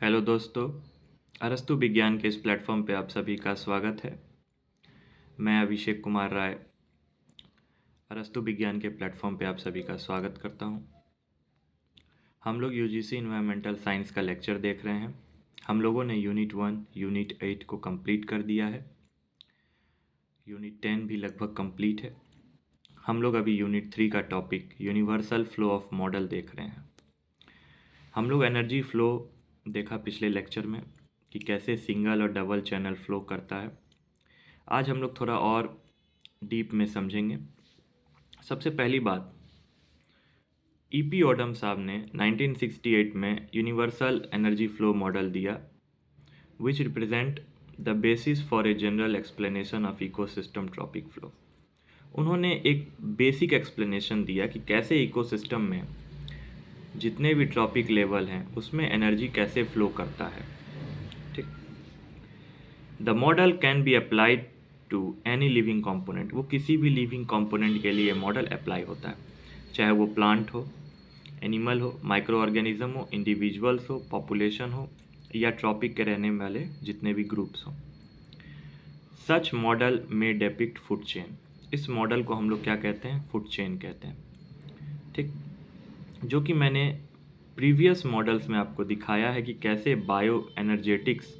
Hello दोस्तों, अरस्तु विज्ञान के इस प्लेटफॉर्म पे आप सभी का स्वागत है। मैं अभिषेक कुमार राय अरस्तु विज्ञान के प्लेटफॉर्म पे आप सभी का स्वागत करता हूँ। हम लोग यूजीसी इन्वायरमेंटल साइंस का लेक्चर देख रहे हैं। हम लोगों ने यूनिट 1, यूनिट 8 को कंप्लीट कर दिया है। यूनिट 10 भी लगभग कंप्लीट है। हम लोग अभी यूनिट 3 का topic universal flow of model देख रहे हैं। हम लोग एनर्जी फ्लो देखा पिछले लेक्चर में कि कैसे सिंगल और डबल चैनल फ्लो करता है। आज हम लोग थोड़ा और डीप में समझेंगे। सबसे पहली बात, ईपी ओडम साहब ने 1968 में यूनिवर्सल एनर्जी फ्लो मॉडल दिया which represent the basis for a general explanation of ecosystem tropic flow. उन्होंने एक बेसिक एक्सप्लेनेशन दिया कि कैसे इकोसिस्टम में जितने भी ट्रॉपिक लेवल हैं उसमें एनर्जी कैसे फ्लो करता है। ठीक, the model can be applied to any living component. वो किसी भी लिविंग कंपोनेंट के लिए मॉडल अप्लाई होता है, चाहे वो प्लांट हो, एनिमल हो, माइक्रो ऑर्गेनिज्म हो, इंडिविजुअल्स हो, पॉपुलेशन हो, या ट्रॉपिक के रहने वाले जितने भी ग्रुप्स हों। सच मॉडल में डेपिक्ट फूड चेन। इस मॉडल को हम लोग क्या कहते हैं? फूड चेन कहते हैं। ठीक, जो कि मैंने प्रीवियस मॉडल्स में आपको दिखाया है कि कैसे बायो एनर्जेटिक्स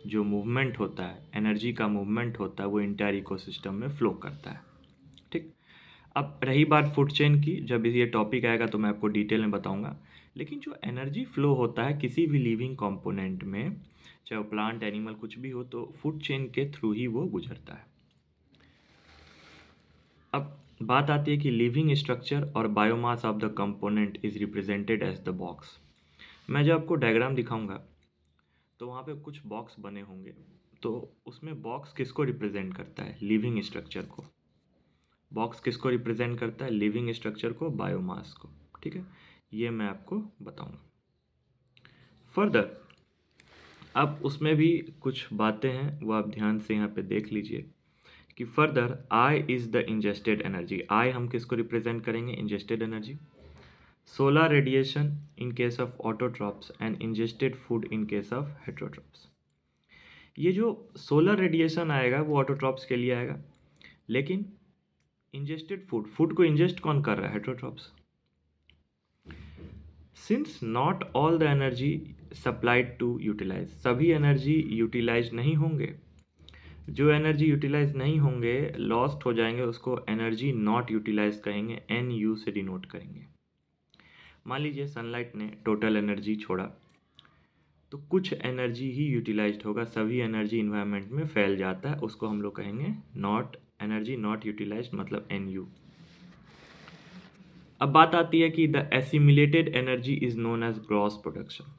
जो मूवमेंट होता है, एनर्जी का मूवमेंट होता है, वो इंटायर इकोसिस्टम में फ्लो करता है। ठीक, अब रही बात फूड चेन की, जब ये टॉपिक आएगा तो मैं आपको डिटेल में बताऊंगा। लेकिन जो एनर्जी फ्लो होता है किसी भी लिविंग कंपोनेंट में, चाहे वो प्लांट, एनिमल कुछ भी हो, तो फूड चेन के थ्रू ही वो गुजरता है। अब बात आती है कि लिविंग स्ट्रक्चर और biomass of the component is represented as the box. मैं जब आपको डायग्राम दिखाऊंगा तो वहाँ पे कुछ बॉक्स बने होंगे, तो उसमें बॉक्स किसको रिप्रेजेंट करता है? लिविंग स्ट्रक्चर को। बॉक्स किसको रिप्रेजेंट करता है? लिविंग स्ट्रक्चर को, बायोमास को। ठीक है, ये मैं आपको बताऊंगा फर्दर। अब उसमें भी कुछ बातें हैं, वो आप ध्यान से यहाँ पे देख लीजिए कि further I is the ingested energy. I हम किसको रिप्रेजेंट करेंगे? Ingested energy. Solar radiation in case of autotrophs and ingested food in case of heterotrophs. ये जो सोलर रेडिएशन आएगा वो ऑटोट्रॉप्स के लिए आएगा, लेकिन इंजेस्टेड फूड, फूड को इंजेस्ट कौन कर रहा है? Heterotrophs. Since not all the energy supplied to utilise, सभी एनर्जी यूटिलाइज नहीं होंगे। जो एनर्जी यूटिलाइज नहीं होंगे, लॉस्ट हो जाएंगे, उसको एनर्जी नॉट यूटिलाइज कहेंगे, एन यू से डिनोट करेंगे। मान लीजिए सनलाइट ने टोटल एनर्जी छोड़ा तो कुछ एनर्जी ही यूटिलाइज्ड होगा, सभी एनर्जी इन्वायरमेंट में फैल जाता है, उसको हम लोग कहेंगे नॉट एनर्जी नॉट यूटिलाइज्ड, मतलब एन यू। अब बात आती है कि the assimilated energy is known as gross production.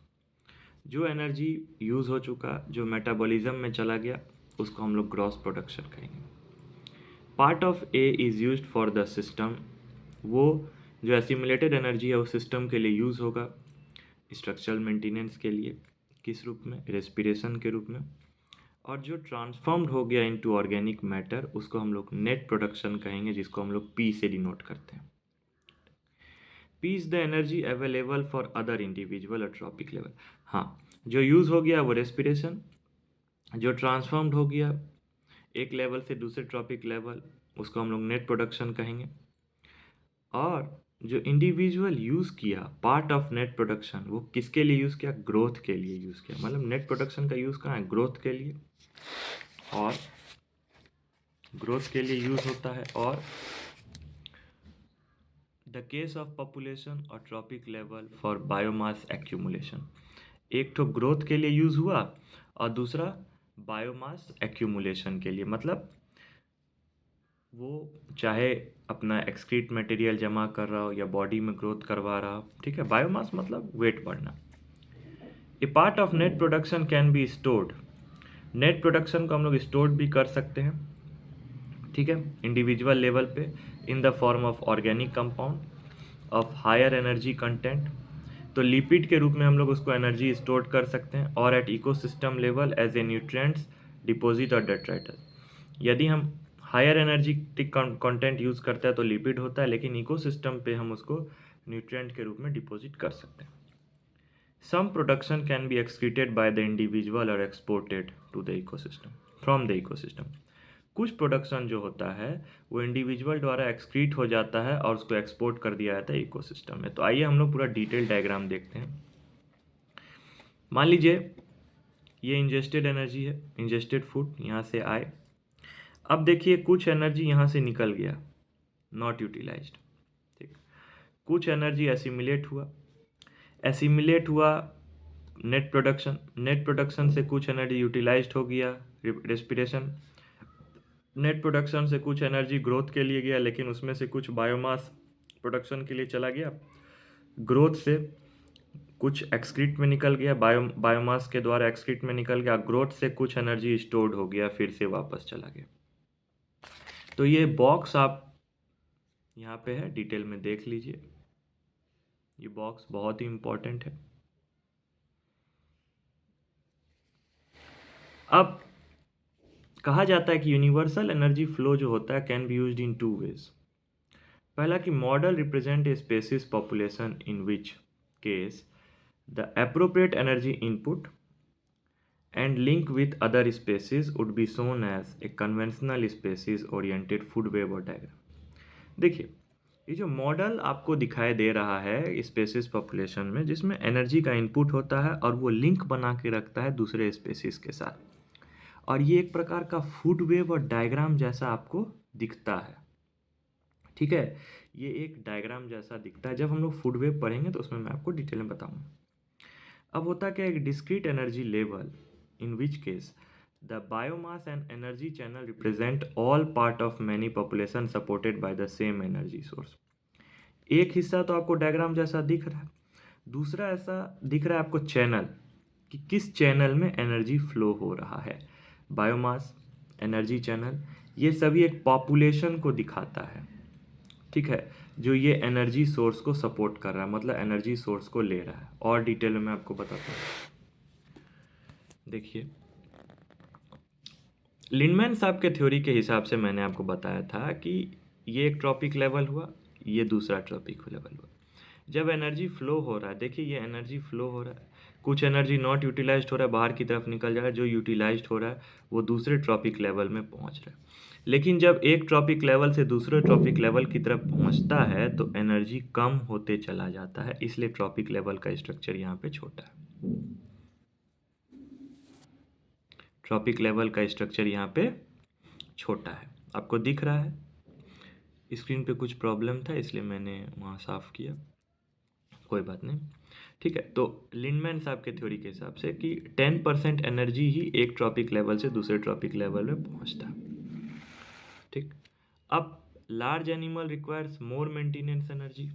जो एनर्जी यूज हो चुका, जो मेटाबॉलिज्म में चला गया, उसको हम लोग ग्रॉस प्रोडक्शन कहेंगे। Part of A is used for the system. वो जो एसिमिलेटेड एनर्जी है वो सिस्टम के लिए यूज होगा, स्ट्रक्चरल मेंटेनेंस के लिए। किस रूप में? रेस्पिरेशन के रूप में। और जो ट्रांसफॉर्म्ड हो गया इनटू ऑर्गेनिक मैटर, उसको हम लोग नेट प्रोडक्शन कहेंगे, जिसको हम लोग पी से डिनोट करते हैं। P is the energy available for other individual और ट्रॉपिक लेवल। हाँ, जो यूज़ हो गया वो रेस्पिरेशन, जो ट्रांसफॉर्म्ड हो गया एक लेवल से दूसरे ट्रॉपिक लेवल, उसको हम लोग नेट प्रोडक्शन कहेंगे। और जो इंडिविजुअल यूज़ किया, पार्ट ऑफ नेट प्रोडक्शन, वो किसके लिए यूज़ किया? ग्रोथ के लिए यूज़ किया। मतलब नेट प्रोडक्शन का यूज़ कहाँ है? ग्रोथ के लिए, और ग्रोथ के लिए यूज़ होता है। और द केस ऑफ पॉपुलेशन और trophic level for biomass accumulation. एक तो ग्रोथ के लिए यूज़ हुआ और दूसरा बायोमास एक्यूमुलेशन के लिए, मतलब वो चाहे अपना एक्सक्रीट मटेरियल जमा कर रहा हो या बॉडी में ग्रोथ करवा रहा हो। ठीक है, बायोमास मतलब वेट बढ़ना। A part of net production can be stored. Net production को हम लोग स्टोर भी कर सकते हैं, ठीक है, इंडिविजुअल लेवल पे, in the form of organic compound of higher energy content. तो लिपिड के रूप में हम लोग उसको एनर्जी स्टोर कर सकते हैं, और at ecosystem level as a nutrients deposit और डेट्राइटस। यदि हम हायर एनर्जेटिक कंटेंट यूज़ करते हैं तो लिपिड होता है, लेकिन इकोसिस्टम पे हम उसको न्यूट्रिएंट के रूप में डिपॉजिट कर सकते हैं। Some production can be excreted by the individual और exported to the ecosystem from the ecosystem. कुछ प्रोडक्शन जो होता है वो इंडिविजुअल द्वारा एक्सक्रीट हो जाता है और उसको एक्सपोर्ट कर दिया जाता है इकोसिस्टम में। तो आइए हम लोग पूरा डिटेल डायग्राम देखते हैं। मान लीजिए ये इंजेस्टेड एनर्जी है, इंजेस्टेड फूड यहाँ से आए। अब देखिए कुछ एनर्जी यहाँ से निकल गया, नॉट यूटिलाइज्ड। ठीक, कुछ एनर्जी एसिमिलेट हुआ नेट प्रोडक्शन से कुछ एनर्जी यूटिलाइज्ड हो गया रेस्पिरेशन। नेट प्रोडक्शन से कुछ एनर्जी ग्रोथ के लिए गया, लेकिन उसमें से कुछ बायोमास प्रोडक्शन के लिए चला गया। ग्रोथ से कुछ एक्सक्रीट में निकल गया, बायोमास के द्वारा एक्सक्रीट में निकल गया। ग्रोथ से कुछ एनर्जी स्टोर्ड हो गया, फिर से वापस चला गया। तो ये बॉक्स आप यहाँ पे है, डिटेल में देख लीजिए। ये बॉक्स बहुत ही इंपॉर्टेंट है। अब कहा जाता है कि यूनिवर्सल एनर्जी फ्लो जो होता है can be used in 2 ways. पहला कि model represent a species population in which case the appropriate energy input and link with other species would be shown as a conventional species oriented food web or diagram। देखिए ये जो model आपको दिखाई दे रहा है spaces population में, जिसमें energy का इनपुट होता है और वो लिंक बना के रखता है दूसरे स्पेसिस के साथ, और ये एक प्रकार का फूड वेब और डायग्राम जैसा आपको दिखता है। ठीक है, ये एक डायग्राम जैसा दिखता है। जब हम लोग फूड वेब पढ़ेंगे तो उसमें मैं आपको डिटेल में बताऊंगा। अब होता क्या, एक discrete energy level in which case the biomass and energy channel represent all part of many population supported by the same energy source. एक हिस्सा तो आपको डायग्राम जैसा दिख रहा है, दूसरा ऐसा दिख रहा है आपको चैनल, कि किस चैनल में एनर्जी फ्लो हो रहा है। बायोमास, एनर्जी चैनल, ये सभी एक पॉपुलेशन को दिखाता है। ठीक है, जो ये एनर्जी सोर्स को सपोर्ट कर रहा है, मतलब एनर्जी सोर्स को ले रहा है। और डिटेल में मैं आपको बताता हूँ। देखिए लिंडमैन साहब के थ्योरी के हिसाब से मैंने आपको बताया था कि ये एक ट्रॉपिक लेवल हुआ, ये दूसरा ट्रॉपिक लेवल हुआ। जब एनर्जी फ्लो हो रहा है, देखिए ये एनर्जी फ्लो हो रहा है, कुछ एनर्जी नॉट यूटिलाइज्ड हो रहा है, बाहर की तरफ निकल जा रहा है। जो यूटिलाइज्ड हो रहा है वो दूसरे ट्रॉपिक लेवल में पहुंच रहा है। लेकिन जब एक ट्रॉपिक लेवल से दूसरे ट्रॉपिक लेवल की तरफ पहुंचता है तो एनर्जी कम होते चला जाता है, इसलिए ट्रॉपिक लेवल का स्ट्रक्चर यहाँ पे छोटा है। ट्रॉपिक लेवल का स्ट्रक्चर यहाँ पे छोटा है, आपको दिख रहा है। स्क्रीन पे कुछ प्रॉब्लम था इसलिए मैंने वहाँ साफ किया, कोई बात नहीं। ठीक है, तो लिंडमैन साहब के थ्योरी के हिसाब से कि 10% एनर्जी ही एक ट्रॉपिक लेवल से दूसरे ट्रॉपिक लेवल में पहुंचता है। ठीक, अब large animal requires more maintenance energy.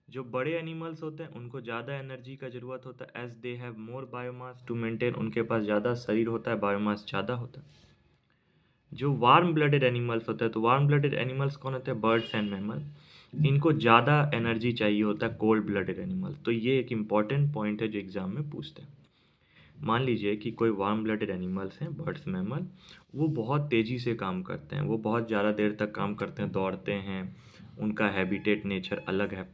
जो बड़े एनिमल्स होते हैं उनको ज़्यादा एनर्जी का ज़रूरत होता है, as they have more biomass to maintain, उनके पास ज़्यादा शरीर होता है, बायोमास ज़्यादा होता है। जो वार्म ब्लडेड एनिमल्स होते हैं, तो वार्म ब्लडेड एनिमल्स कौन होते हैं, बर्ड्स एंड मैमल, इनको ज़्यादा एनर्जी चाहिए होता है कोल्ड ब्लडेड एनिमल। तो ये एक इम्पॉर्टेंट पॉइंट है जो एग्जाम में पूछते हैं। मान लीजिए कि कोई वार्म ब्लडेड एनिमल्स हैं, बर्ड्स मैमल, वो बहुत तेज़ी से काम करते हैं, वो बहुत ज़्यादा देर तक काम करते हैं, दौड़ते हैं, उनका हैबिटेट नेचर अलग है,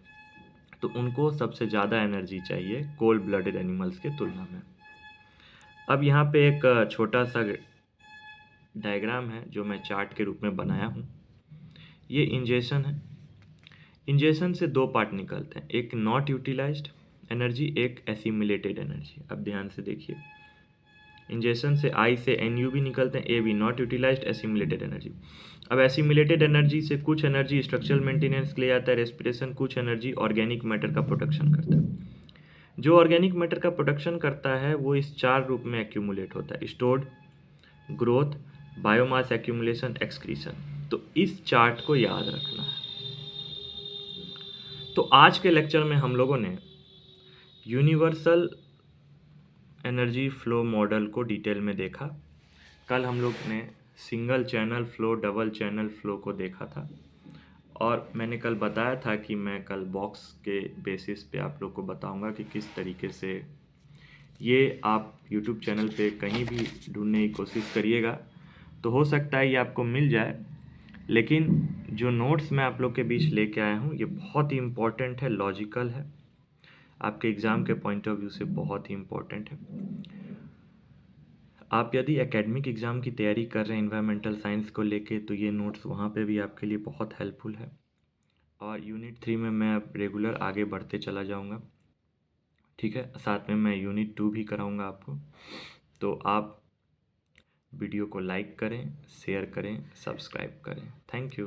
तो उनको सबसे ज़्यादा एनर्जी चाहिए कोल्ड ब्लडेड एनिमल्स के तुलना में। अब यहाँ पे एक छोटा सा डायग्राम है जो मैं चार्ट के रूप में बनाया हूँ। ये इंजेशन है। इंजेशन से दो पार्ट निकलते हैं, एक नॉट यूटिलाइज्ड एनर्जी, एक एसिमिलेटेड एनर्जी। अब ध्यान से देखिए, इंजेशन से आई से एन यू भी निकलते हैं, ए भी, नॉट यूटिलाइज्ड, एसिमिलेटेड एनर्जी। अब एसिमिलेटेड एनर्जी से कुछ एनर्जी स्ट्रक्चरल मेंटेनेंस के लिए आता है, रेस्पिरेशन, कुछ एनर्जी ऑर्गेनिक मैटर का प्रोडक्शन करता है। जो ऑर्गेनिक मैटर का प्रोडक्शन करता है वो इस चार रूप में एक्यूमुलेट होता है, stored, growth, biomass accumulation, excretion. तो इस चार्ट को याद रखना है। तो आज के लेक्चर में हम लोगों ने यूनिवर्सल एनर्जी फ्लो मॉडल को डिटेल में देखा। कल हम लोग ने single channel flow, double channel flow को देखा था, और मैंने कल बताया था कि मैं कल बॉक्स के बेसिस पे आप लोग को बताऊंगा कि किस तरीके से ये आप YouTube चैनल पे कहीं भी ढूंढने की कोशिश करिएगा तो हो सकता है ये आपको मिल जाए। लेकिन जो नोट्स मैं आप लोग के बीच लेके आया हूँ ये बहुत ही इम्पोर्टेंट है, लॉजिकल है, आपके एग्ज़ाम के पॉइंट ऑफ व्यू से बहुत ही इम्पोर्टेंट है। आप यदि एकेडमिक एग्ज़ाम की तैयारी कर रहे हैं एनवायरमेंटल साइंस को लेके, तो ये नोट्स वहाँ पे भी आपके लिए बहुत हेल्पफुल है। और यूनिट 3 में मैं अब रेगुलर आगे बढ़ते चला जाऊँगा, ठीक है। साथ में मैं यूनिट 2 भी कराऊँगा आपको। तो आप वीडियो को लाइक करें, शेयर करें, सब्सक्राइब करें। Thank you.